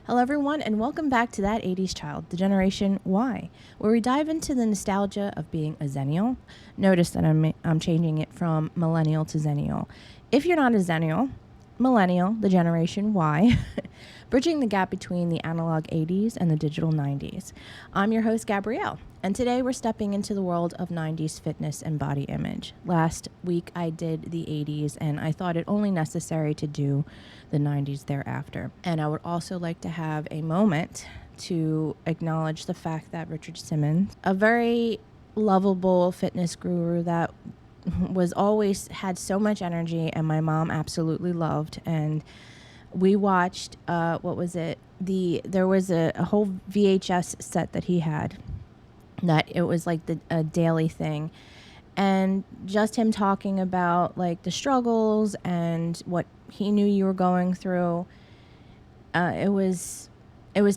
Hello, everyone, and welcome back to That 80s Child, the Generation Y, where we dive into the nostalgia of being a Zennial. Notice that I'm changing it from Millennial to Zennial. If you're not a Zennial, Millennial, the Generation Y, bridging the gap between the analog 80s and the digital 90s. I'm your host, Gabrielle, and today we're stepping into the world of 90s fitness and body image. Last week I did the 80s, and I thought it only necessary to do the 90s thereafter. And I would also like to have a moment to acknowledge the fact that Richard Simmons, a very lovable fitness guru that was always had so much energy and my mom absolutely loved, and we watched there was a whole VHS set that he had that it was like a daily thing, and just him talking about like the struggles and what he knew you were going through, it was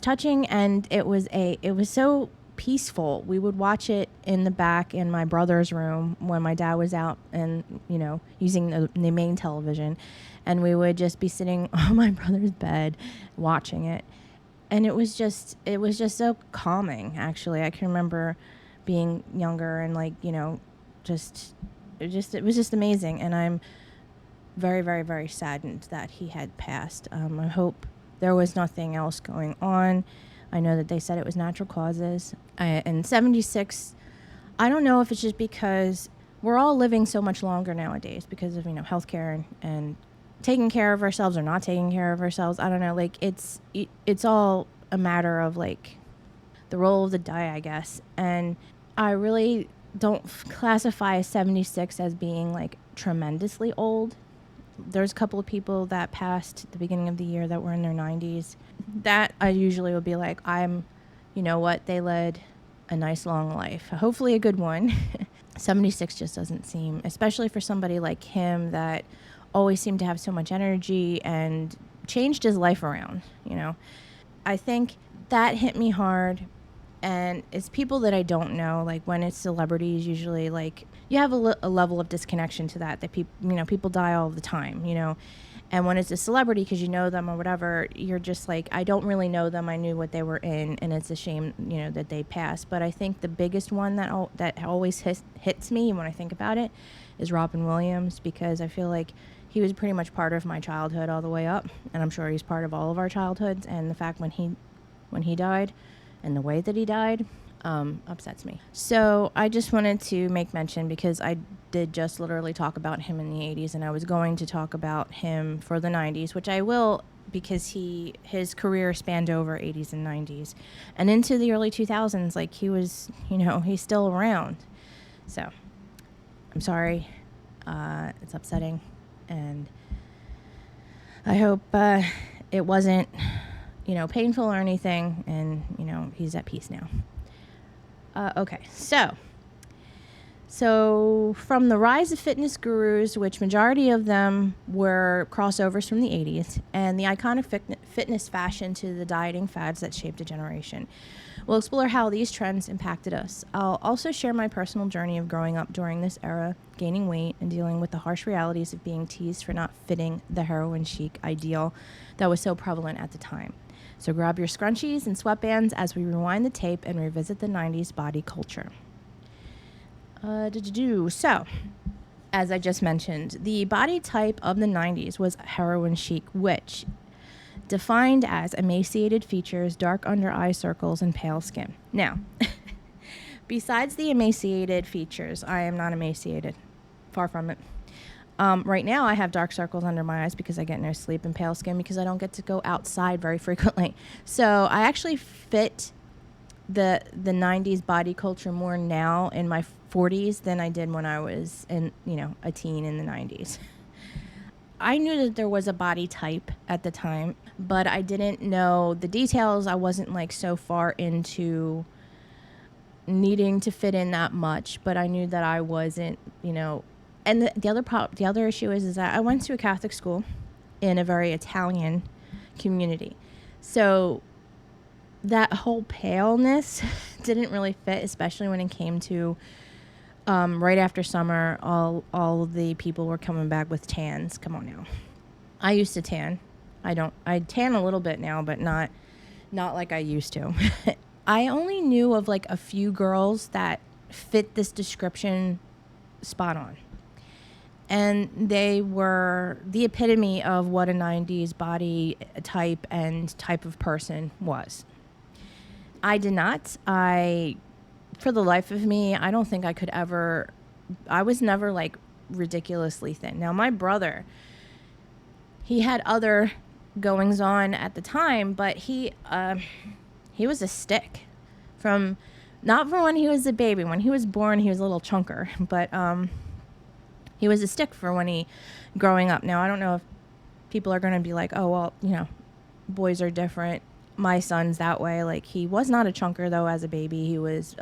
touching, and it was so peaceful. We would watch it in the back in my brother's room when my dad was out and, using the main television, and we would just be sitting on my brother's bed watching it. And it was just so calming, actually. I can remember being younger and it was just amazing. And I'm very, very, very saddened that he had passed. I hope there was nothing else going on. I know that they said it was natural causes. And 76, I don't know if it's just because we're all living so much longer nowadays because of, healthcare and taking care of ourselves or not taking care of ourselves. I don't know. Like, it's all a matter of, like, the roll of the die, I guess. And I really don't classify 76 as being, like, tremendously old. There's a couple of people that passed at the beginning of the year that were in their 90s. That I usually would be like, they led a nice long life. Hopefully a good one. 76 just doesn't seem, especially for somebody like him that always seemed to have so much energy and changed his life around, I think that hit me hard. And it's people that I don't know, like when it's celebrities, usually like you have a level of disconnection to that people die all the time, and when it's a celebrity, because you know them or whatever, you're just like, I don't really know them. I knew what they were in, and it's a shame, that they passed. But I think the biggest one that always hits me when I think about it is Robin Williams, because I feel like he was pretty much part of my childhood all the way up, and I'm sure he's part of all of our childhoods. And the fact when he died, and the way that he died, upsets me. So I just wanted to make mention, because I did just literally talk about him in the 80s, and I was going to talk about him for the 90s, which I will, because his career spanned over 80s and 90s and into the early 2000s. Like, he was, he's still around. So I'm sorry. It's upsetting, and I hope it wasn't painful or anything, and he's at peace now. Okay, so from the rise of fitness gurus, which majority of them were crossovers from the 80s, and the iconic fitness fashion to the dieting fads that shaped a generation, we'll explore how these trends impacted us. I'll also share my personal journey of growing up during this era, gaining weight, and dealing with the harsh realities of being teased for not fitting the heroin chic ideal that was so prevalent at the time. So grab your scrunchies and sweatbands as we rewind the tape and revisit the 90s body culture. So, as I just mentioned, the body type of the 90s was heroin chic, which defined as emaciated features, dark under eye circles, and pale skin. Now, besides the emaciated features, I am not emaciated. Far from it. Right now, I have dark circles under my eyes because I get no sleep, and pale skin because I don't get to go outside very frequently. So I actually fit the 90s body culture more now in my 40s than I did when I was a teen in the 90s. I knew that there was a body type at the time, but I didn't know the details. I wasn't like so far into needing to fit in that much, but I knew that I wasn't, and the other issue is that I went to a Catholic school in a very Italian community. So that whole paleness didn't really fit, especially when it came to right after summer, all the people were coming back with tans. Come on now. I used to tan. I tan a little bit now, but not Not like I used to. I only knew of like a few girls that fit this description spot on. And they were the epitome of what a 90s body type and type of person was. I did not. For the life of me, I don't think I could ever, I was never like ridiculously thin. Now, my brother, he had other goings on at the time, but he was a stick from, not from when he was a baby. When he was born, he was a little chunker, but he was a stick for when he growing up. Now, I don't know if people are going to be like, oh, well, you know, boys are different. My son's that way. Like, he was not a chunker, though, as a baby. He was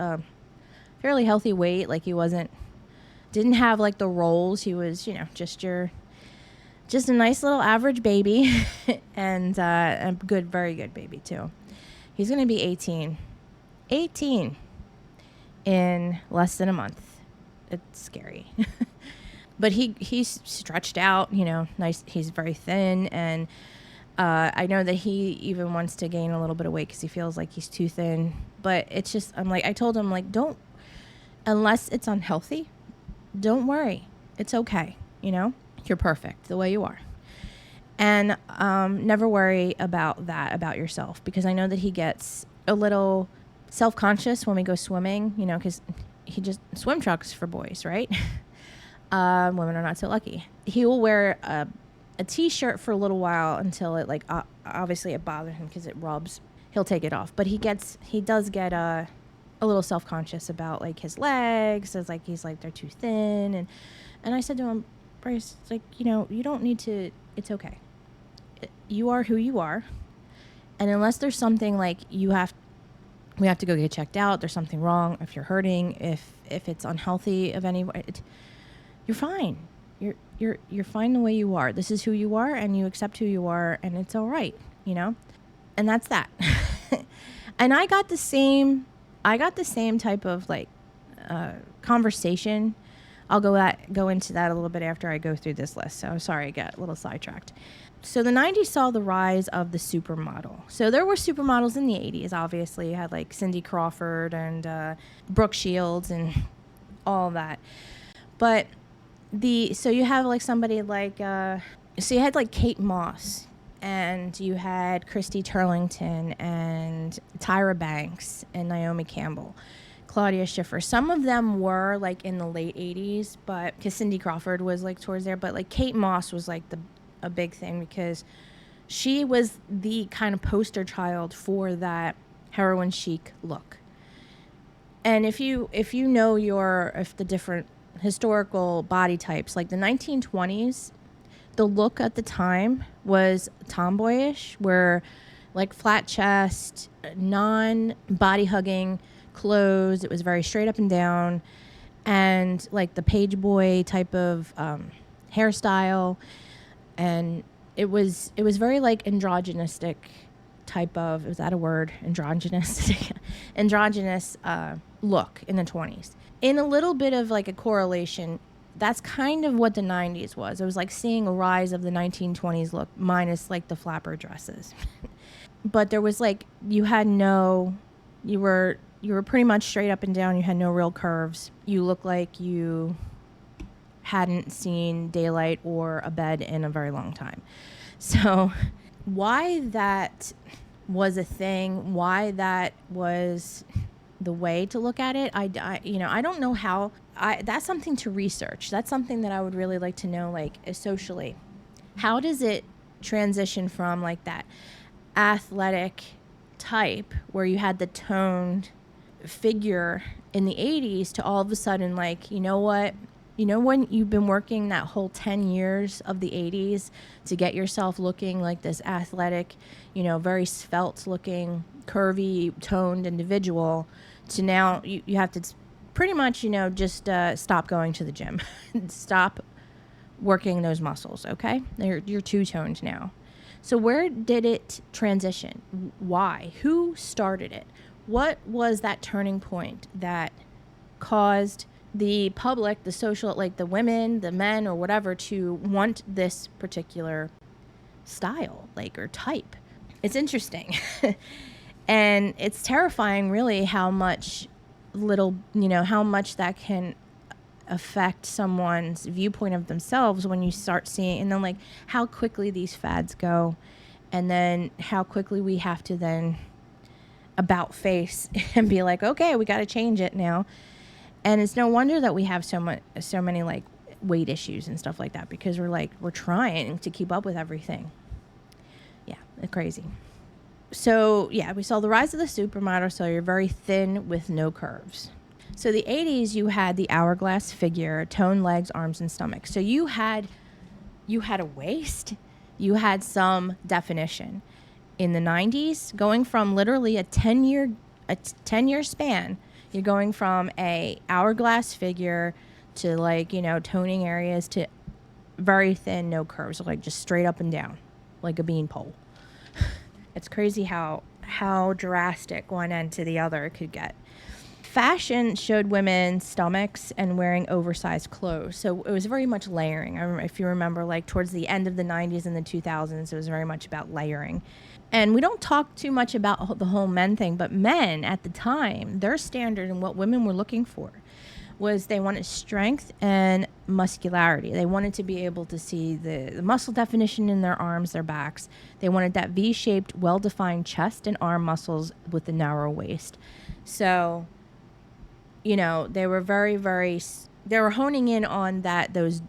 fairly healthy weight. Like, he didn't have, like, the rolls. He was, you know, just a nice little average baby and a good, very good baby, too. He's going to be 18 in less than a month. It's scary. But he's stretched out, you know, nice. He's very thin, and I know that he even wants to gain a little bit of weight because he feels like he's too thin. But it's just, I told him, like, don't, unless it's unhealthy, don't worry. It's okay, you know? You're perfect the way you are. And never worry about that, about yourself, because I know that he gets a little self-conscious when we go swimming, you know, because swim trunks for boys, right? Women are not so lucky. He will wear a t-shirt for a little while until it, like, obviously it bothers him because it rubs. He'll take it off, but he does get a little self-conscious about, like, his legs. It's like he's like, they're too thin, and I said to him, Bryce, like, you know, you don't need to. It's okay. You are who you are, and unless there's something like we have to go get checked out. There's something wrong. If you're hurting, if it's unhealthy of any way, you're fine. You're fine the way you are. This is who you are, and you accept who you are, and it's all right, you know? And that's that. And I got the same type of, like, conversation. I'll go into that a little bit after I go through this list. So sorry, I got a little sidetracked. So the 90s saw the rise of the supermodel. So there were supermodels in the 80s, obviously. You had, like, Cindy Crawford and Brooke Shields and all that. But so you have, like, somebody like, so you had, like, Kate Moss, and you had Christy Turlington and Tyra Banks and Naomi Campbell, Claudia Schiffer. Some of them were, like, in the late 80s, but because Cindy Crawford was, like, towards there. But, like, Kate Moss was, like, a big thing because she was the kind of poster child for that heroin chic look. And if you know the different historical body types, like the 1920s, the look at the time was tomboyish, where, like, flat chest, non-body hugging clothes. It was very straight up and down, and, like, the page boy type of hairstyle, and it was very, like, androgynistic type of, is that a word? Androgynous look in the 20s. In a little bit of, like, a correlation, that's kind of what the 90s was. It was like seeing a rise of the 1920s look minus, like, the flapper dresses. But there was, like, you were pretty much straight up and down. You had no real curves. You looked like you hadn't seen daylight or a bed in a very long time. So why that was a thing, why that was the way to look at it, I don't know how. That's something to research. That's something that I would really like to know, like, socially. How does it transition from, like, that athletic type where you had the toned figure in the 80s to all of a sudden, like, you know what? You know, when you've been working that whole 10 years of the 80s to get yourself looking like this athletic, you know, very svelte looking, curvy, toned individual, to now you have to pretty much, you know, just stop going to the gym. Stop working those muscles, okay? You're two-toned now. So where did it transition? Why? Who started it? What was that turning point that caused the public, the social, like the women, the men, or whatever, to want this particular style, like, or type? It's interesting. And it's terrifying, really, how much how much that can affect someone's viewpoint of themselves when you start seeing, and then like how quickly these fads go, and then how quickly we have to then about face and be like, okay, we got to change it now. And it's no wonder that we have so many like weight issues and stuff like that, because we're trying to keep up with everything. Yeah, it's crazy. So yeah, we saw the rise of the supermodel. So you're very thin with no curves. So the 80s, you had the hourglass figure, toned legs, arms, and stomach. So you had a waist, you had some definition. In the 90s, going from literally a 10-year span, you're going from a hourglass figure to like, toning areas to very thin, no curves, like just straight up and down, like a beanpole. It's crazy how drastic one end to the other it could get. Fashion showed women's stomachs and wearing oversized clothes. So it was very much layering. If you remember, like towards the end of the 90s and the 2000s, it was very much about layering. And we don't talk too much about the whole men thing, but men at the time, their standard and what women were looking for was they wanted strength and muscularity. They wanted to be able to see the muscle definition in their arms, their backs. They wanted that V-shaped, well-defined chest and arm muscles with the narrow waist. So, they were they were honing in on those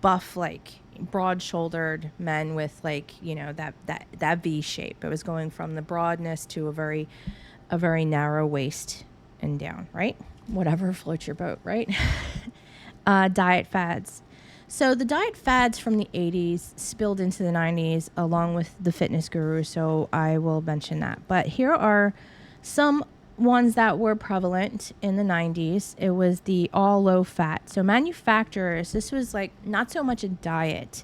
buff, like broad-shouldered men with like, that V shape. It was going from the broadness to a very narrow waist and down, right? Whatever floats your boat, right? Diet fads. So the diet fads from the 80s spilled into the 90s along with the fitness gurus, so I will mention that. But here are some ones that were prevalent in the 90s. It was the all low fat. So manufacturers, this was like not so much a diet,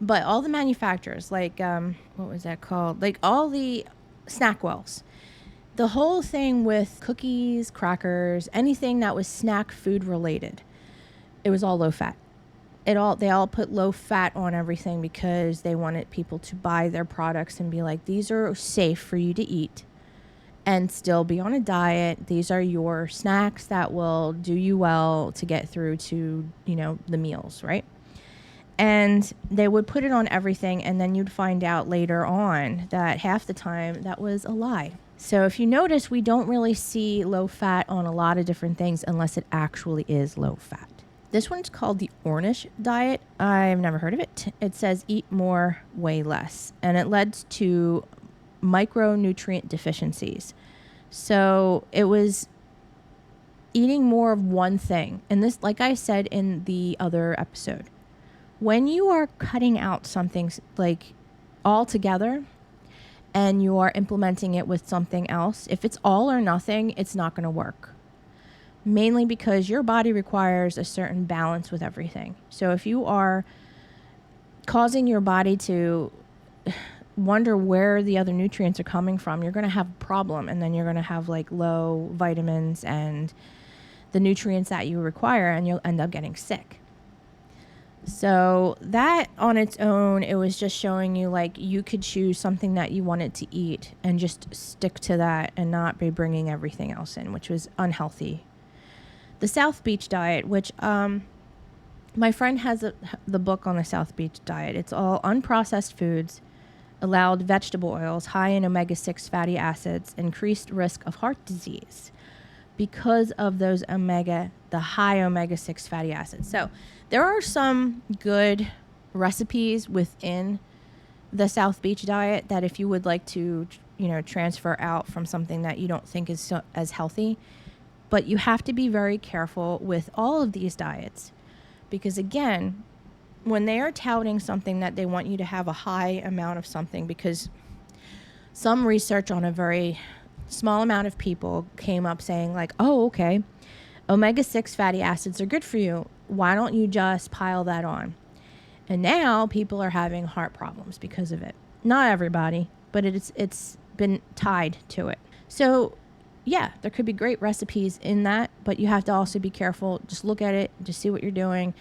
but all the manufacturers, like what was that called? Like all the Snackwells. The whole thing with cookies, crackers, anything that was snack food related, it was all low fat. They all put low fat on everything because they wanted people to buy their products and be like, these are safe for you to eat and still be on a diet. These are your snacks that will do you well to get through to, the meals, right? And they would put it on everything, and then you'd find out later on that half the time that was a lie. So if you notice, we don't really see low fat on a lot of different things unless it actually is low fat. This one's called the Ornish diet. I've never heard of it. It says eat more, weigh less, and it led to micronutrient deficiencies. So it was eating more of one thing. And this, like I said in the other episode, when you are cutting out something like altogether and you are implementing it with something else, if it's all or nothing, it's not going to work. Mainly because your body requires a certain balance with everything. So if you are causing your body to wonder where the other nutrients are coming from, you're going to have a problem, and then you're going to have like low vitamins and the nutrients that you require, and you'll end up getting sick. So that on its own, it was just showing you like you could choose something that you wanted to eat and just stick to that and not be bringing everything else in, which was unhealthy. The South Beach diet, which my friend has the book on the South Beach diet. It's all unprocessed foods, allowed vegetable oils, high in omega-6 fatty acids, increased risk of heart disease because of those the high omega-6 fatty acids. So there are some good recipes within the South Beach diet that if you would like to, transfer out from something that you don't think is as healthy, but you have to be very careful with all of these diets because, again, when they are touting something that they want you to have a high amount of something, because some research on a very small amount of people came up saying like, oh, okay, omega-6 fatty acids are good for you. Why don't you just pile that on? And now people are having heart problems because of it. Not everybody, but it's been tied to it. So yeah, there could be great recipes in that, but you have to also be careful. Just look at it, just see what you're doing.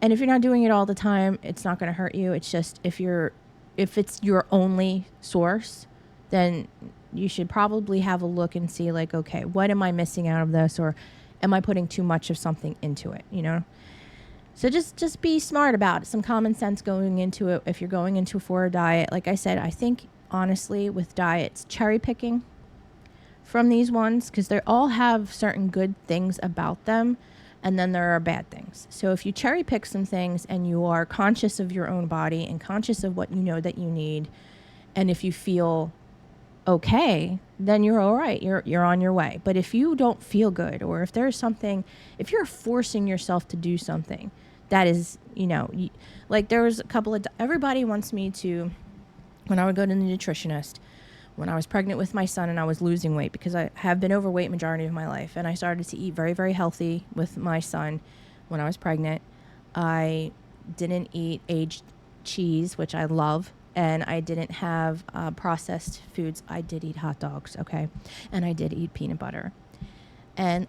And if you're not doing it all the time, it's not going to hurt you. It's just if it's your only source, then you should probably have a look and see, like, okay, what am I missing out of this, or am I putting too much of something into it, you know? So just be smart about it. Some common sense going into it if you're going into for a diet. Like I said, I think honestly with diets, cherry picking from these ones, because they all have certain good things about them, and then there are bad things. So if you cherry pick some things and you are conscious of your own body and conscious of what you know that you need, and if you feel okay, then you're all right. You're on your way. But if you don't feel good, or if there's something, if you're forcing yourself to do something that is, you know, like there was a couple of, everybody wants me to, when I would go to the nutritionist, when I was pregnant with my son and I was losing weight, because I have been overweight majority of my life, and I started to eat very, very healthy with my son when I was pregnant. I didn't eat aged cheese, which I love, and I didn't have processed foods. I did eat hot dogs, okay? And I did eat peanut butter. And,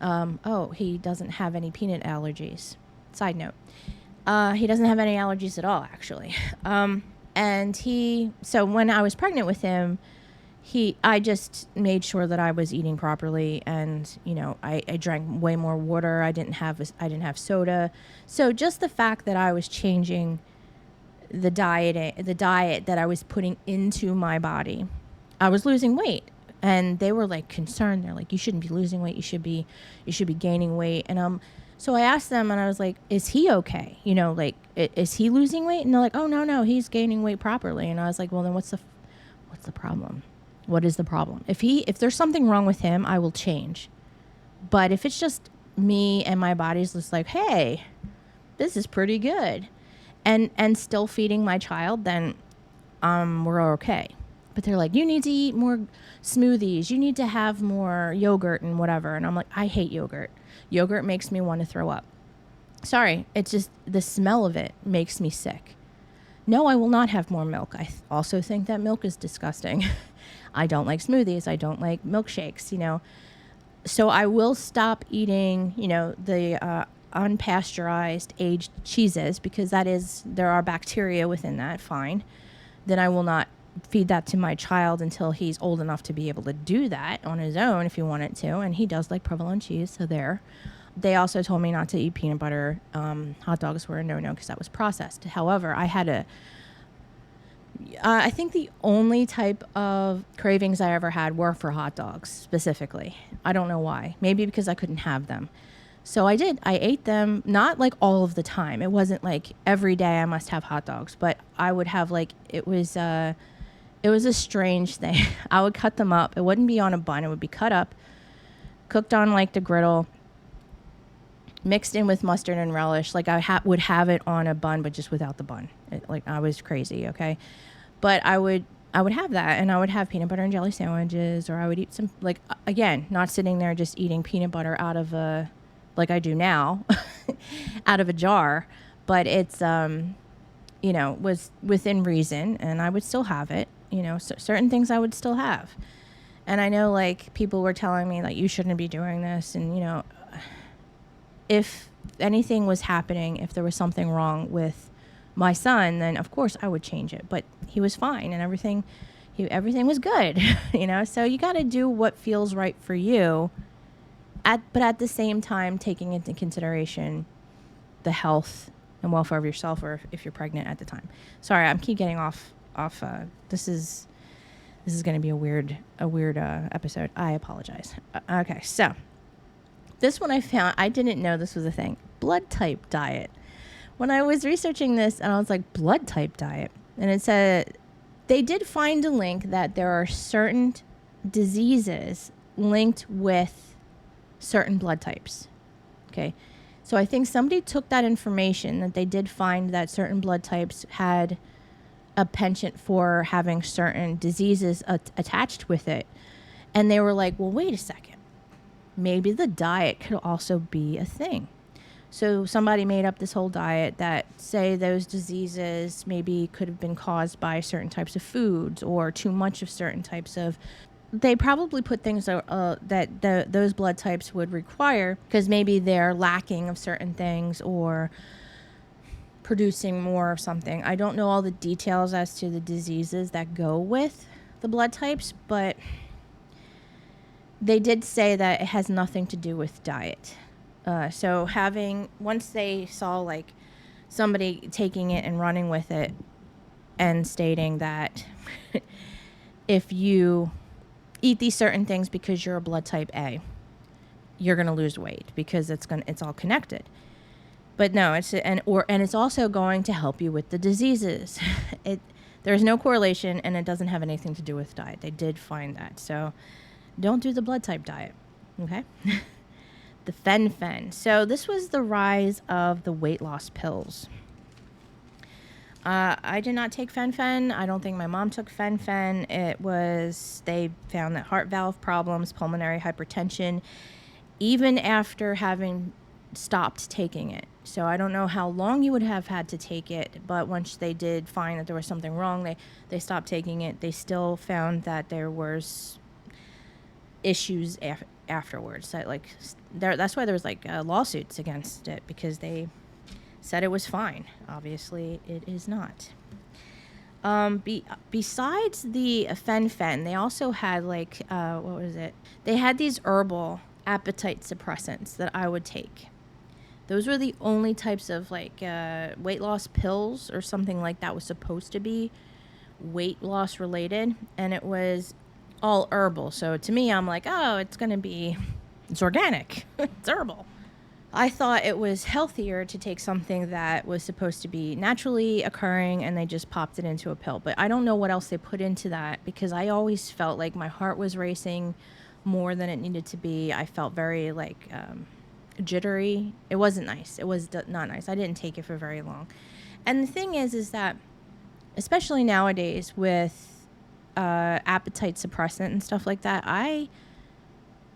he doesn't have any peanut allergies. Side note. He doesn't have any allergies at all, actually. So when I was pregnant with him, I just made sure that I was eating properly, and, you know, I drank way more water. I didn't have soda. So just the fact that I was changing the diet that I was putting into my body, I was losing weight, and they were like concerned. They're like, you shouldn't be losing weight. You should be gaining weight. And so I asked them, and I was like, is he okay? You know, like, is he losing weight? And they're like, oh, no, he's gaining weight properly. And I was like, well, then what's the problem? What is the problem? If there's something wrong with him, I will change. But if it's just me and my body's just like, hey, this is pretty good, and still feeding my child, then we're okay. But they're like, you need to eat more smoothies. You need to have more yogurt and whatever. And I'm like, I hate yogurt. Yogurt makes me want to throw up. Sorry, it's just the smell of it makes me sick. No, I will not have more milk. I also think that milk is disgusting. I don't like smoothies. I don't like milkshakes, you know. So I will stop eating, you know, the unpasteurized aged cheeses, because there are bacteria within that. Fine. Then I will not feed that to my child until he's old enough to be able to do that on his own if he wanted to. And he does like provolone cheese, so there. They also told me not to eat peanut butter. Hot dogs were a no-no because that was processed. However, I think the only type of cravings I ever had were for hot dogs specifically. I don't know why. Maybe because I couldn't have them. So I ate them, not like all of the time. It wasn't like every day I must have hot dogs, but I would have, like, it was a strange thing. I would cut them up. It wouldn't be on a bun. It would be cut up, cooked on like the griddle, mixed in with mustard and relish. Like I would have it on a bun, but just without the bun. Like I was crazy, okay? But I would have that, and I would have peanut butter and jelly sandwiches, or I would eat some, like, again, not sitting there just eating peanut butter out of a, like I do now, out of a jar. But it's, you know, was within reason, and I would still have it. You know, certain things I would still have. And I know, like, people were telling me, like, you shouldn't be doing this. And, you know, if anything was happening, if there was something wrong with my son, then of course I would change it. But he was fine, and everything was good, you know. So you got to do what feels right for you, but at the same time taking into consideration the health and welfare of yourself, or if you're pregnant at the time. Sorry, I keep getting off. This is going to be a weird episode. I apologize. Okay, so this one I found, I didn't know this was a thing. Blood type diet. When I was researching this, and I was like, blood type diet, and it said they did find a link that there are certain diseases linked with certain blood types. Okay, so I think somebody took that information that they did find that certain blood types had a penchant for having certain diseases attached with it. And they were like, well, wait a second. Maybe the diet could also be a thing. So somebody made up this whole diet that say those diseases maybe could have been caused by certain types of foods or too much of certain types of. They probably put things that those blood types would require because maybe they're lacking of certain things or producing more of something. I don't know all the details as to the diseases that go with the blood types, but they did say that it has nothing to do with diet. So once they saw like somebody taking it and running with it and stating that if you eat these certain things because you're a blood type A, you're going to lose weight because it's all connected. But no, and it's also going to help you with the diseases. There's no correlation, and it doesn't have anything to do with diet. They did find that. So don't do the blood type diet. Okay? The fen-phen. So this was the rise of the weight loss pills. I did not take fen-phen. I don't think my mom took fen-phen. They found that heart valve problems, pulmonary hypertension, even after having stopped taking it. So I don't know how long you would have had to take it, but once they did find that there was something wrong, they stopped taking it. They still found that there was issues afterwards. That's why there was lawsuits against it, because they said it was fine. Obviously, it is not. Besides the fen-phen, they also had what was it? They had these herbal appetite suppressants that I would take. Those were the only types of weight loss pills or something like that was supposed to be weight loss related, and it was all herbal. So to me, I'm like, oh, it's organic. It's herbal. I thought it was healthier to take something that was supposed to be naturally occurring, and they just popped it into a pill. But I don't know what else they put into that, because I always felt like my heart was racing more than it needed to be. I felt very jittery. It wasn't nice. It was not nice. I didn't take it for very long. And the thing is that especially nowadays with appetite suppressant and stuff like that,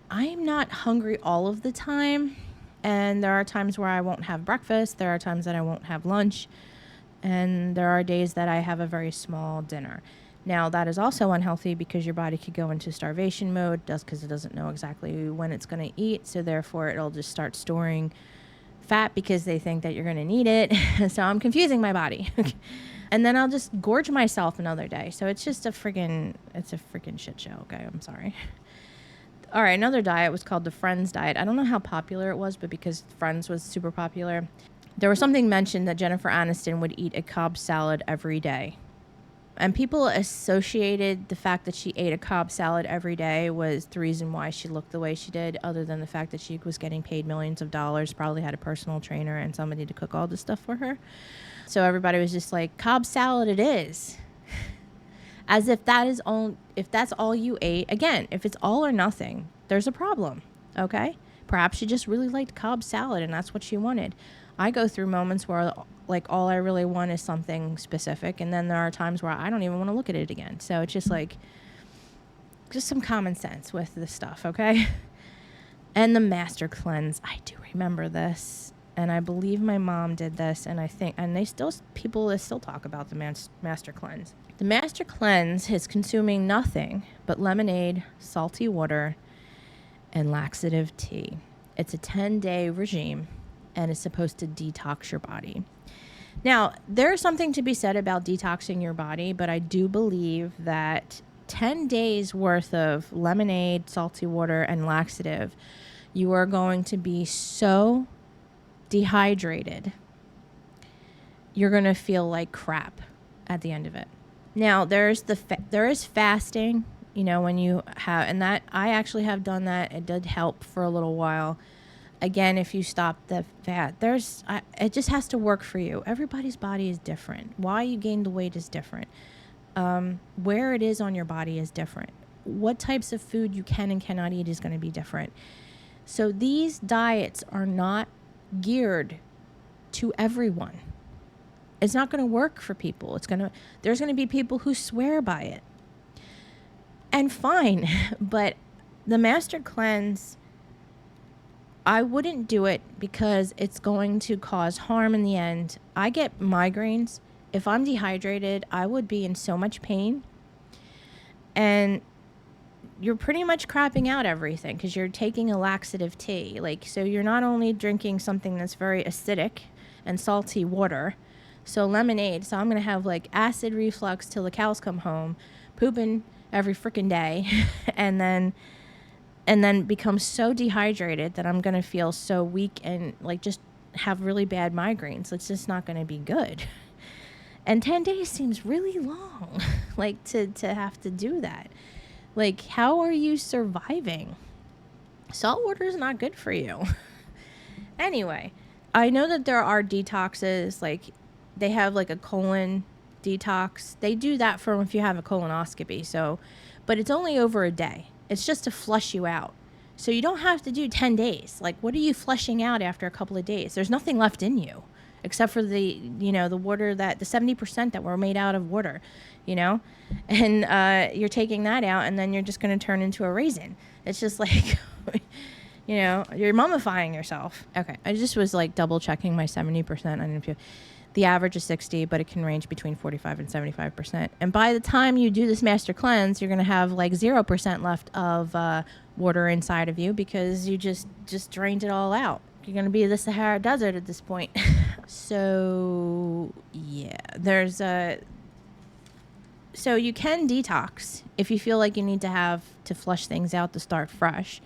I'm not hungry all of the time. And there are times where I won't have breakfast. There are times that I won't have lunch. And there are days that I have a very small dinner. Now, that is also unhealthy because your body could go into starvation mode because it doesn't know exactly when it's going to eat. So therefore, it'll just start storing fat because they think that you're going to need it. So I'm confusing my body. And then I'll just gorge myself another day. So it's just a freaking shit show. Okay, I'm sorry. All right, another diet was called the Friends diet. I don't know how popular it was, but because Friends was super popular, there was something mentioned that Jennifer Aniston would eat a Cobb salad every day. And people associated the fact that she ate a Cobb salad every day was the reason why she looked the way she did, other than the fact that she was getting paid millions of dollars, probably had a personal trainer and somebody to cook all this stuff for her. So everybody was just like, Cobb salad it is. As if that's all you ate. Again, if it's all or nothing, there's a problem, okay? Perhaps she just really liked Cobb salad and that's what she wanted. I go through moments where all I really want is something specific, and then there are times where I don't even want to look at it again. So it's just just some common sense with this stuff, okay? And the Master Cleanse, I do remember this, and I believe my mom did this, and people still talk about the Master Cleanse. The Master Cleanse is consuming nothing but lemonade, salty water, and laxative tea. It's a 10-day regime, and it's supposed to detox your body. Now, there's something to be said about detoxing your body, but I do believe that 10 days worth of lemonade, salty water, and laxative, you are going to be so dehydrated, you're going to feel like crap at the end of it. Now, there is fasting, when you have, and that I actually have done that. It did help for a little while. Again, if you stop the fat, it just has to work for you. Everybody's body is different. Why you gained the weight is different. Where it is on your body is different. What types of food you can and cannot eat is going to be different. So these diets are not geared to everyone. It's not going to work for people. There's going to be people who swear by it. And fine, but the Master Cleanse, I wouldn't do it because it's going to cause harm in the end. I get migraines. If I'm dehydrated, I would be in so much pain. And you're pretty much crapping out everything because you're taking a laxative tea. So you're not only drinking something that's very acidic and salty water, so lemonade. So I'm going to have acid reflux till the cows come home, pooping every freaking day and then become so dehydrated that I'm going to feel so weak and like just have really bad migraines. It's just not going to be good. And 10 days seems really long, like to have to do that. Like, how are you surviving? Salt water is not good for you. Anyway, I know that there are detoxes, like they have like a colon detox. They do that for if you have a colonoscopy. So, but it's only over a day. It's just to flush you out. So you don't have to do 10 days. Like, what are you flushing out after a couple of days? There's nothing left in you except for the water, that the 70% that were made out of water, and you're taking that out and then you're just going to turn into a raisin. It's just like, you're mummifying yourself. Okay. I just was like double checking my 70%. I don't know if the average is 60, but it can range between 45 and 75%. And by the time you do this master cleanse, you're going to have like 0% left of water inside of you because you just drained it all out. You're going to be the Sahara Desert at this point. So, yeah, so you can detox if you feel like you need to flush things out to start fresh.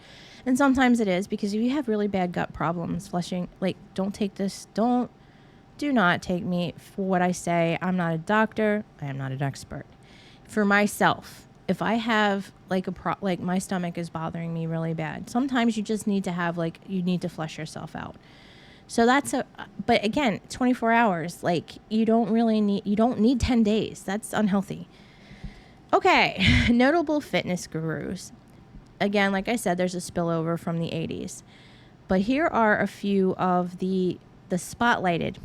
And sometimes it is, because if you have really bad gut problems, flushing, like, do not take me for what I say. I'm not a doctor. I am not an expert. For myself, if I have like my stomach is bothering me really bad, sometimes you just need to you need to flush yourself out. So but again, 24 hours, like you don't need 10 days. That's unhealthy. Okay. Notable fitness gurus. Again, like I said, there's a spillover from the 80s, but here are a few of the spotlighted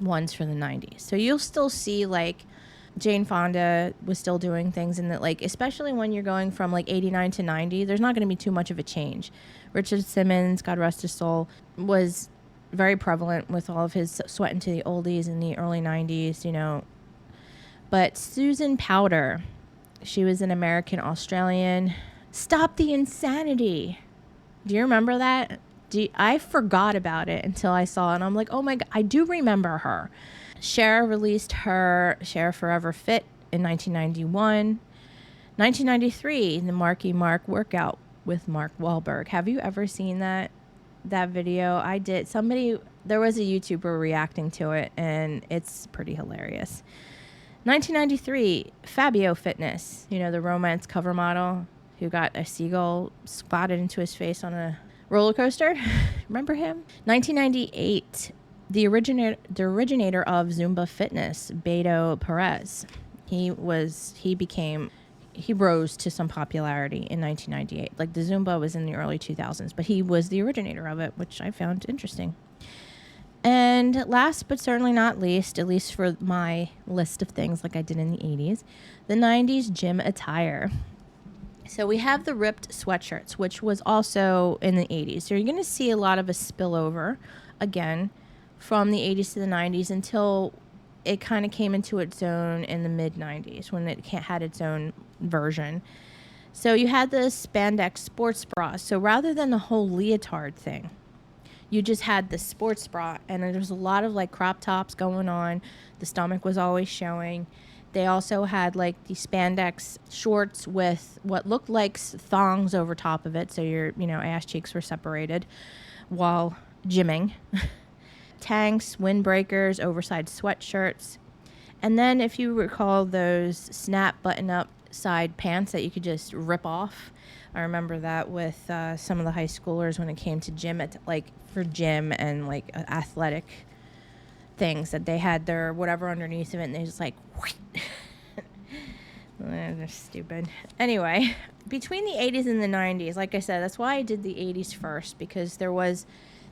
ones for the 90s. So you'll still see like Jane Fonda was still doing things in that, like, especially when you're going from like 89 to 90, there's not going to be too much of a change. Richard Simmons, God rest his soul, was very prevalent with all of his Sweating to the Oldies in the early 90s, But Susan Powter, she was an American Australian. Stop the Insanity. Do you remember that? I forgot about it until I saw it, and I'm like, oh my God, I do remember her. Cher released her Cher Forever Fit in 1991. 1993, the Marky Mark workout with Mark Wahlberg. Have you ever seen that video? I did. There was a YouTuber reacting to it, and it's pretty hilarious. 1993, Fabio Fitness, the romance cover model who got a seagull spotted into his face on a roller coaster. Remember him? 1998, the originator of Zumba Fitness, Beto Perez. He rose to some popularity in 1998. Like, the Zumba was in the early 2000s, but he was the originator of it, which I found interesting. And last but certainly not least, at least for my list of things like I did in the 80s, the 90s gym attire. So we have the ripped sweatshirts, which was also in the 80s. So you're going to see a lot of a spillover, again, from the 80s to the 90s until it kind of came into its own in the mid-90s when it had its own version. So you had the spandex sports bra. So rather than the whole leotard thing, you just had the sports bra, and there was a lot of like crop tops going on. The stomach was always showing. They also had like the spandex shorts with what looked like thongs over top of it, so your ass cheeks were separated while gymming. Tanks, windbreakers, oversized sweatshirts. And then if you recall those snap button-up side pants that you could just rip off, I remember that with some of the high schoolers when it came to gym, for gym and like athletic things, that they had their whatever underneath of it, and they just like, they're stupid. Anyway, between the 80s and the 90s, like I said, that's why I did the 80s first, because there was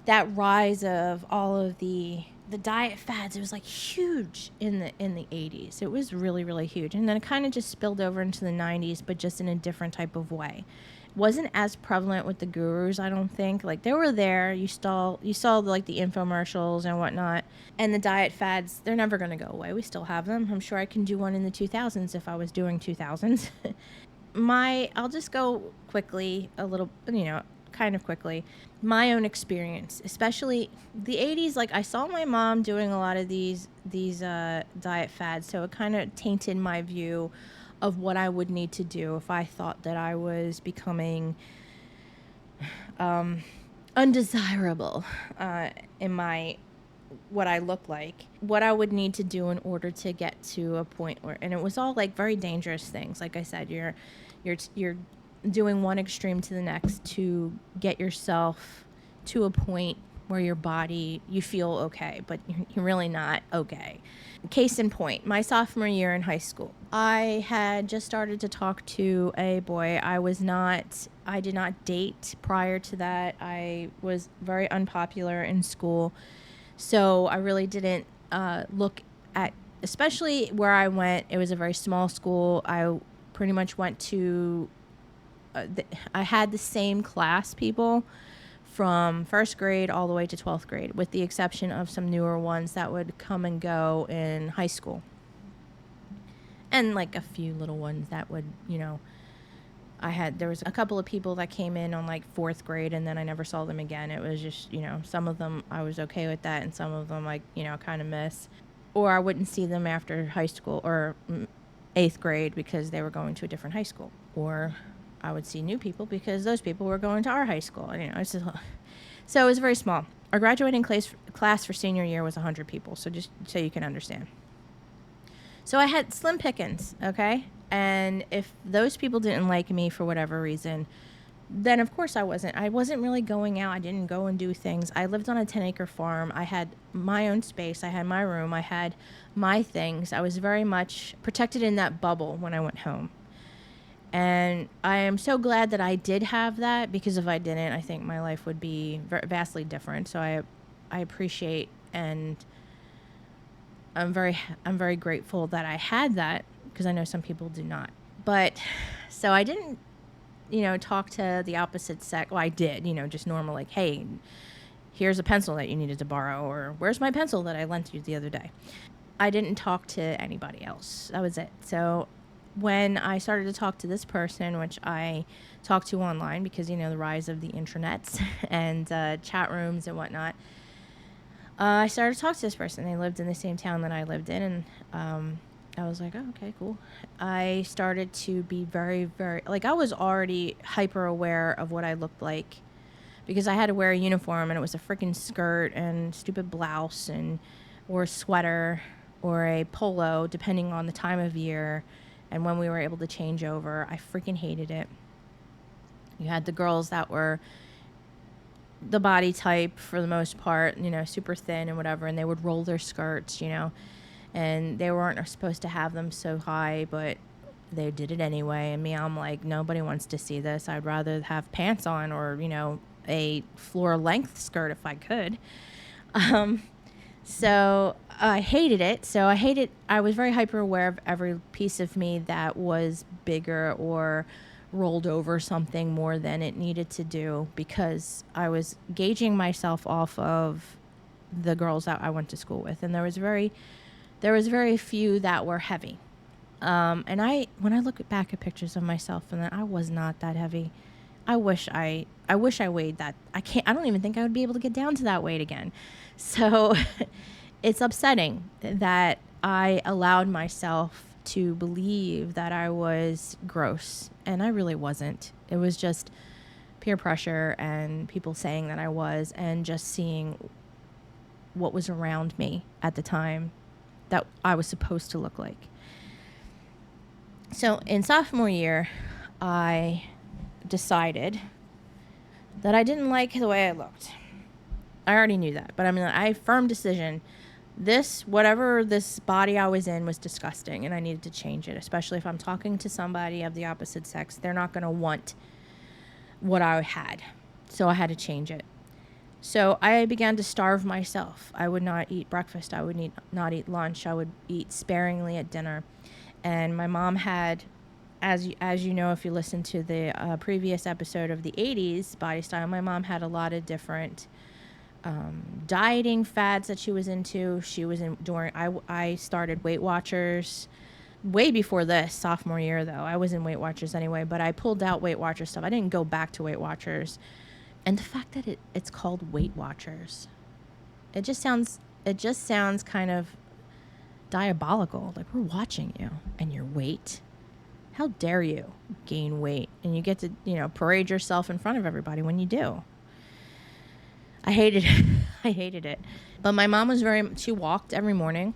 that rise of all of the diet fads. It was like huge in the 80s. It was really, really huge. And then it kind of just spilled over into the 90s, but just in a different type of way. It wasn't as prevalent with the gurus, I don't think. Like, they were there. You saw like the infomercials and whatnot. And the diet fads, they're never going to go away. We still have them. I'm sure I can do one in the 2000s if I was doing 2000s. I'll just go quickly, a little, kind of quickly. My own experience, especially the 80s, like I saw my mom doing a lot of these diet fads, so it kind of tainted my view of what I would need to do if I thought that I was becoming undesirable in my what I look like, what I would need to do in order to get to a point where, and it was all like very dangerous things. Like I said, you're doing one extreme to the next to get yourself to a point where your body, you feel okay, but you're really not okay. Case in point, my sophomore year in high school, I had just started to talk to a boy. I did not date prior to that. I was very unpopular in school. So I really didn't look at, especially where I went, it was a very small school. I pretty much went to, I had the same class people from first grade all the way to 12th grade, with the exception of some newer ones that would come and go in high school. And like a few little ones that would, there was a couple of people that came in on like 4th grade and then I never saw them again. It was just, some of them I was okay with that and some of them I, kind of miss. Or I wouldn't see them after high school or 8th grade because they were going to a different high school. Or I would see new people because those people were going to our high school. It's just, so it was very small. Our graduating class for senior year was 100 people, so just so you can understand. So I had slim pickings, okay? And if those people didn't like me for whatever reason, then of course I wasn't really going out. I didn't go and do things. I lived on a 10-acre farm. I had my own space. I had my room. I had my things. I was very much protected in that bubble when I went home. And I am so glad that I did have that, because if I didn't, I think my life would be vastly different. So I appreciate, and I'm very grateful that I had that, because I know some people do not. But so I didn't, talk to the opposite sex. Well, I did, just normal, like, hey, here's a pencil that you needed to borrow, or where's my pencil that I lent you the other day. I didn't talk to anybody else. That was it. So when I started to talk to this person, which I talked to online because, the rise of the intranets and chat rooms and whatnot, I started to talk to this person. They lived in the same town that I lived in, and I was like, oh, okay, cool. I started to be very, very, like, I was already hyper aware of what I looked like, because I had to wear a uniform, and it was a freaking skirt and stupid blouse or a sweater or a polo, depending on the time of year. And when we were able to change over, I freaking hated it. You had the girls that were the body type for the most part, super thin and whatever, and they would roll their skirts, and they weren't supposed to have them so high, but they did it anyway. And me, I'm like, nobody wants to see this. I'd rather have pants on or, a floor length skirt if I could. So I hated it. I was very hyper aware of every piece of me that was bigger or rolled over something more than it needed to do, because I was gauging myself off of the girls that I went to school with. And there was very few that were heavy. And when I look back at pictures of myself, and I was not that heavy. I wish I weighed that. I don't even think I would be able to get down to that weight again. So it's upsetting that I allowed myself to believe that I was gross, and I really wasn't. It was just peer pressure and people saying that I was, and just seeing what was around me at the time that I was supposed to look like. So in sophomore year, I decided that I didn't like the way I looked. I already knew that, but I firm decision. Whatever this body I was in was disgusting, and I needed to change it, especially if I'm talking to somebody of the opposite sex. They're not going to want what I had, so I had to change it. So I began to starve myself. I would not eat breakfast. I would not eat lunch. I would eat sparingly at dinner. And my mom had, as you know, if you listen to the previous episode of the 80s Body Style, my mom had a lot of different dieting fads that she was into. She was in during, I started Weight Watchers way before this, sophomore year though. I was in Weight Watchers anyway, but I pulled out Weight Watchers stuff. I didn't go back to Weight Watchers. And the fact that it's called Weight Watchers, it just sounds kind of diabolical. Like, we're watching you and your weight. How dare you gain weight? And you get to, parade yourself in front of everybody when you do. I hated it. I hated it. But my mom was she walked every morning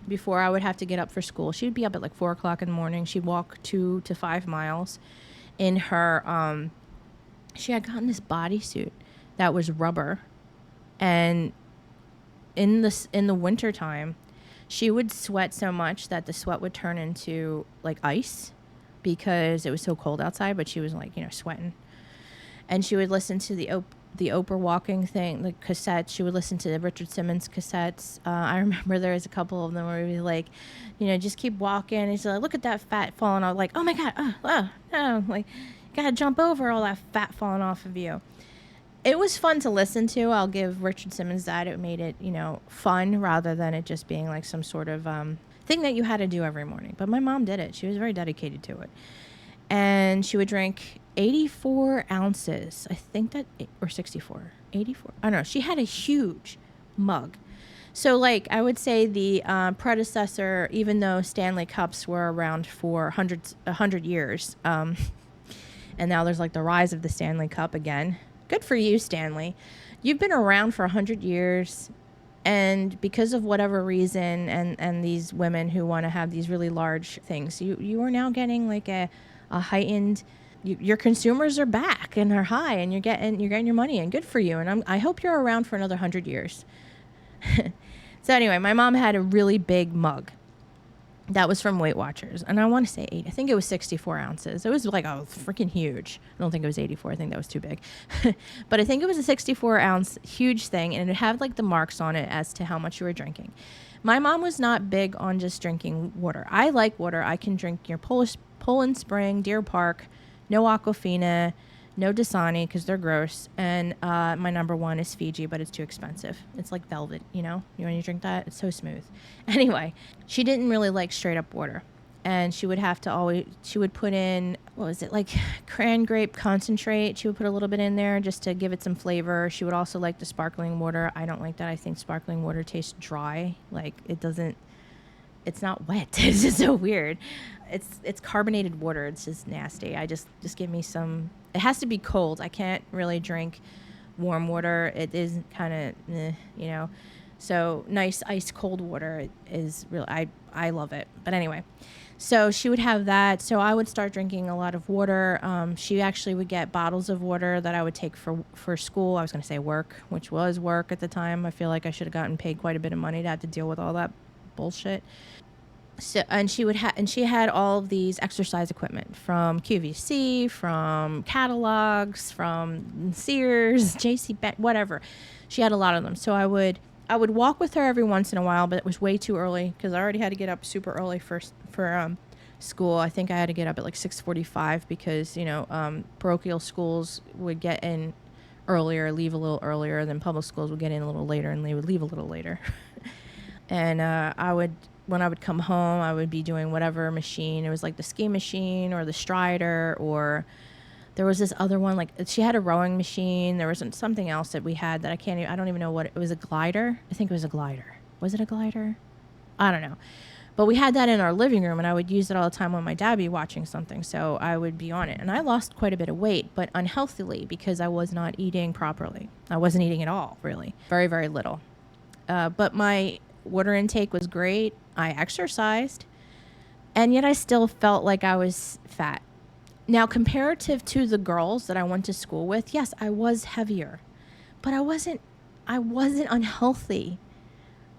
before I would have to get up for school. She'd be up at like 4 o'clock in the morning. She'd walk 2 to 5 miles in her, she had gotten this bodysuit that was rubber. And in the wintertime, she would sweat so much that the sweat would turn into like ice because it was so cold outside, but she was like, sweating. And she would listen to the Oprah walking thing, the cassettes. She would listen to the Richard Simmons cassettes. I remember there was a couple of them where he was like, just keep walking. And he's like, look at that fat falling off. Like, oh my God, no, like, you gotta jump over all that fat falling off of you. It was fun to listen to. I'll give Richard Simmons that. It made it, fun rather than it just being like some sort of thing that you had to do every morning. But my mom did it. She was very dedicated to it. And she would drink 84 ounces. I think that, or 64, 84. I don't know. She had a huge mug. So like I would say the predecessor, even though Stanley Cups were around for 100 years, and now there's like the rise of the Stanley Cup again. Good for you, Stanley. You've been around for 100 years, and because of whatever reason, and these women who want to have these really large things, you are now getting like a heightened. Your consumers are back and are high, and you're getting your money in. Good for you, and I hope you're around for another 100 years. So anyway, my mom had a really big mug. That was from Weight Watchers. And I want to say I think it was 64 ounces. It was like freaking huge. I don't think it was 84. I think that was too big. But I think it was a 64 ounce huge thing. And it had like the marks on it as to how much you were drinking. My mom was not big on just drinking water. I like water. I can drink your Poland Spring, Deer Park, no Aquafina, no Dasani because they're gross. And my number one is Fiji, but it's too expensive. It's like velvet, when you drink that, it's so smooth. Anyway, she didn't really like straight up water. And she would put in, what was it, like cran grape concentrate. She would put a little bit in there just to give it some flavor. She would also like the sparkling water. I don't like that. I think sparkling water tastes dry. Like it's not wet. It's just so weird. It's carbonated water. It's just nasty. I just give me some. It has to be cold. I can't really drink warm water. It is kind of, So nice ice cold water is real. I love it. But anyway, so she would have that. So I would start drinking a lot of water. She actually would get bottles of water that I would take for school. I was going to say work, which was work at the time. I feel like I should have gotten paid quite a bit of money to have to deal with all that bullshit. So, and she had all of these exercise equipment from QVC, from catalogs, from Sears, JCPenney, whatever. She had a lot of them. So I would walk with her every once in a while, but it was way too early because I already had to get up super early for school. I think I had to get up at like 6:45 because parochial schools would get in earlier, leave a little earlier, than public schools would get in a little later, and they would leave a little later. And when I would come home, I would be doing whatever machine. It was like the ski machine or the Strider, or there was this other one. Like she had a rowing machine. There was something else that we had that I don't even know what it was. A glider. I think it was a glider. Was it a glider? I don't know. But we had that in our living room, and I would use it all the time when my dad would be watching something. So I would be on it. And I lost quite a bit of weight, but unhealthily because I was not eating properly. I wasn't eating at all, really. Very, very little. But my water intake was great. I exercised, and yet I still felt like I was fat. Now, comparative to the girls that I went to school with, yes, I was heavier, but I wasn't unhealthy.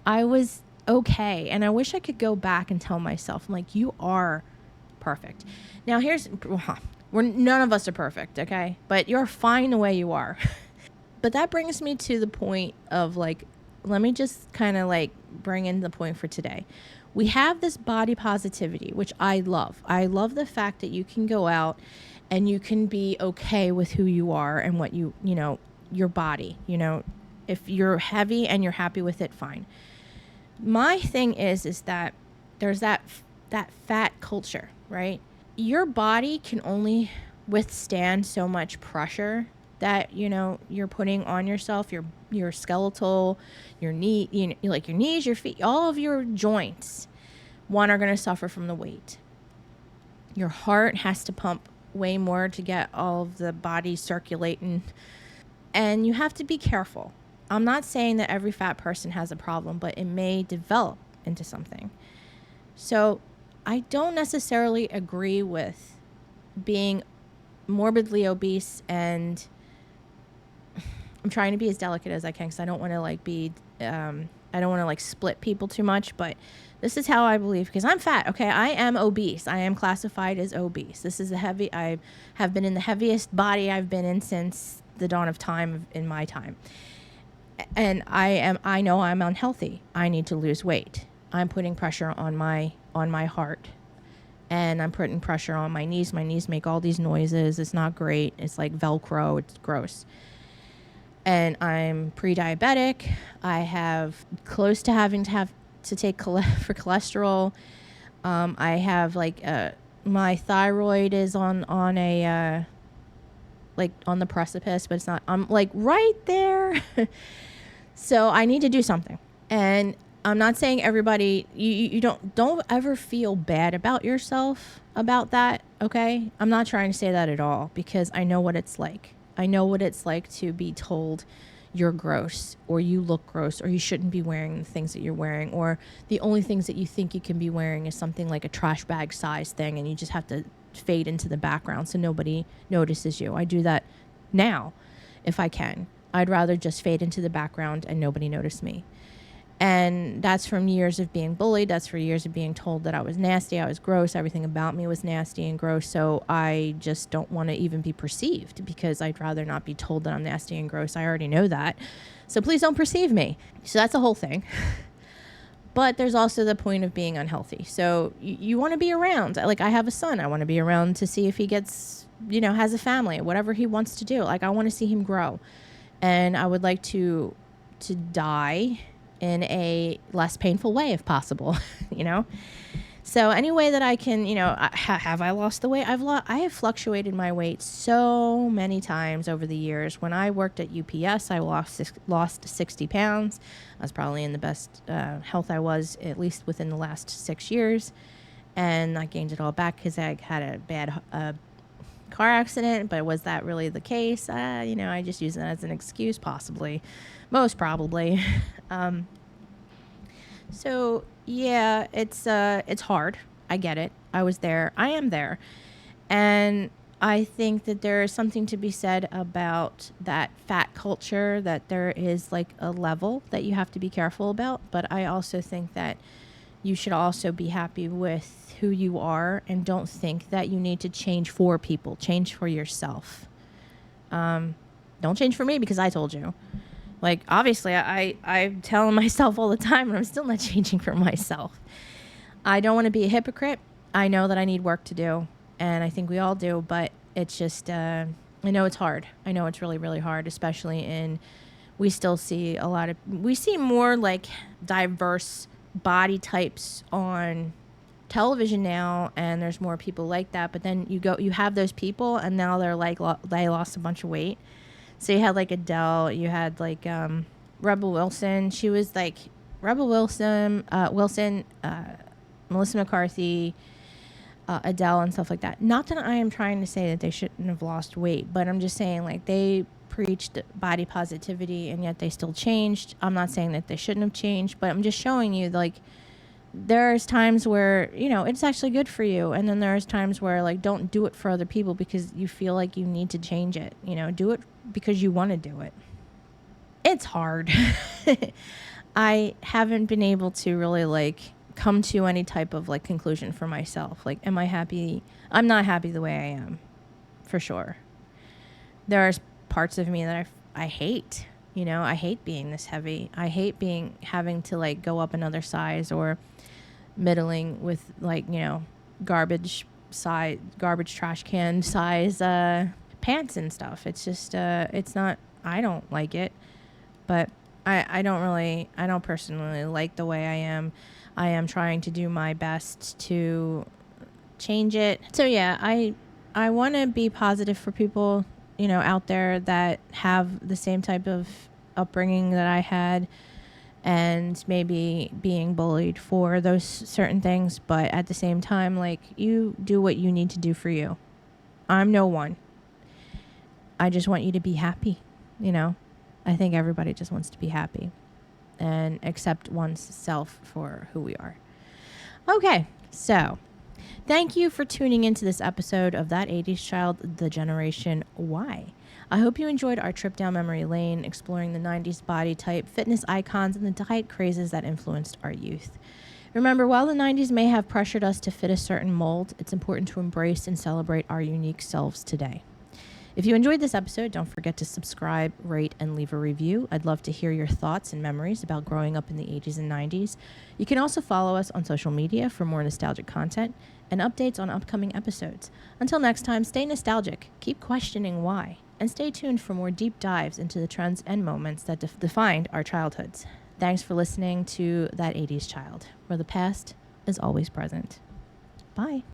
I was okay. And I wish I could go back and tell myself, I'm like, you are perfect. Now none of us are perfect. Okay. But you're fine the way you are. But that brings me to the point of like, let me just kind of like bring in the point for today. We have this body positivity, which I love. I love the fact that you can go out and you can be okay with who you are and what your body, if you're heavy and you're happy with it, fine. My thing is that there's that fat culture, right? Your body can only withstand so much pressure that you're putting on yourself, your skeletal, your knee, like your knees, your feet, all of your joints, are going to suffer from the weight. Your heart has to pump way more to get all of the body circulating. And you have to be careful. I'm not saying that every fat person has a problem, but it may develop into something. So I don't necessarily agree with being morbidly obese, and I'm trying to be as delicate as I can because I don't want to like be, I don't want to like split people too much, but this is how I believe, because I'm fat. Okay. I am obese. I am classified as obese. This is I have been in the heaviest body I've been in since the dawn of time in my time. And I know I'm unhealthy. I need to lose weight. I'm putting pressure on my heart, and I'm putting pressure on my knees. My knees make all these noises. It's not great. It's like Velcro. It's gross. And I'm pre-diabetic. I have close to having to take for cholesterol. I have like my thyroid is on a like on the precipice, but it's not. I'm like right there. So I need to do something. And I'm not saying everybody, you don't ever feel bad about yourself about that, okay? I'm not trying to say that at all, because I know what it's like. I know what it's like to be told you're gross, or you look gross, or you shouldn't be wearing the things that you're wearing, or the only things that you think you can be wearing is something like a trash bag size thing, and you just have to fade into the background so nobody notices you. I do that now if I can. I'd rather just fade into the background and nobody notice me. And that's from years of being bullied. That's for years of being told that I was nasty, I was gross, everything about me was nasty and gross. So I just don't want to even be perceived, because I'd rather not be told that I'm nasty and gross. I already know that. So please don't perceive me. So that's a whole thing. But there's also the point of being unhealthy. So you want to be around. Like, I have a son. I want to be around to see if he gets, has a family, whatever he wants to do. Like, I want to see him grow. And I would like to die in a less painful way if possible, So any way that I can, have I lost the weight? I have fluctuated my weight so many times over the years. When I worked at UPS, I lost 60 pounds. I was probably in the best health I was, at least within the last 6 years. And I gained it all back because I had a bad car accident. But was that really the case? I just use that as an excuse, possibly. Most probably. So yeah, it's hard. I get it. I was there. I am there. And I think that there is something to be said about that fat culture, that there is like a level that you have to be careful about. But I also think that you should also be happy with who you are, and don't think that you need to change for people. Change for yourself. Don't change for me because I told you. Like, obviously, I'm telling myself all the time, and I'm still not changing for myself. I don't want to be a hypocrite. I know that I need work to do, and I think we all do, but it's just, I know it's hard. I know it's really, really hard, especially we still see we see more, like, diverse body types on television now, and there's more people like that, but then you have those people, and now they're like, they lost a bunch of weight. So you had like Adele, you had like Rebel Wilson. She was like Rebel Wilson, Melissa McCarthy, Adele, and stuff like that. Not that I am trying to say that they shouldn't have lost weight, but I'm just saying, like, they preached body positivity and yet they still changed. I'm not saying that they shouldn't have changed, but I'm just showing you, like, there's times where, it's actually good for you. And then there's times where, like, don't do it for other people because you feel like you need to change it. Do it because you want to do it. It's hard. I haven't been able to really, like, come to any type of, like, conclusion for myself. Like, am I happy? I'm not happy the way I am, for sure. There are parts of me that I hate. I hate being this heavy. I hate having to, like, go up another size, or middling with, like, garbage trash can size pants and stuff. It's just it's not, I don't like it, but I don't personally like the way I am. I am trying to do my best to change it. So yeah, I want to be positive for people, out there that have the same type of upbringing that I had. and maybe being bullied for those certain things. But at the same time, like, you do what you need to do for you. I'm no one. I just want you to be happy, you know? I think everybody just wants to be happy and accept oneself for who we are. Okay, so thank you for tuning into this episode of That 80s Child, The Generation Y. I hope you enjoyed our trip down memory lane, exploring the 90s body type, fitness icons, and the diet crazes that influenced our youth. Remember, while the 90s may have pressured us to fit a certain mold, it's important to embrace and celebrate our unique selves today. If you enjoyed this episode, don't forget to subscribe, rate, and leave a review. I'd love to hear your thoughts and memories about growing up in the 80s and 90s. You can also follow us on social media for more nostalgic content and updates on upcoming episodes. Until next time, stay nostalgic, keep questioning why, and stay tuned for more deep dives into the trends and moments that defined our childhoods. Thanks for listening to That 80s Child, where the past is always present. Bye.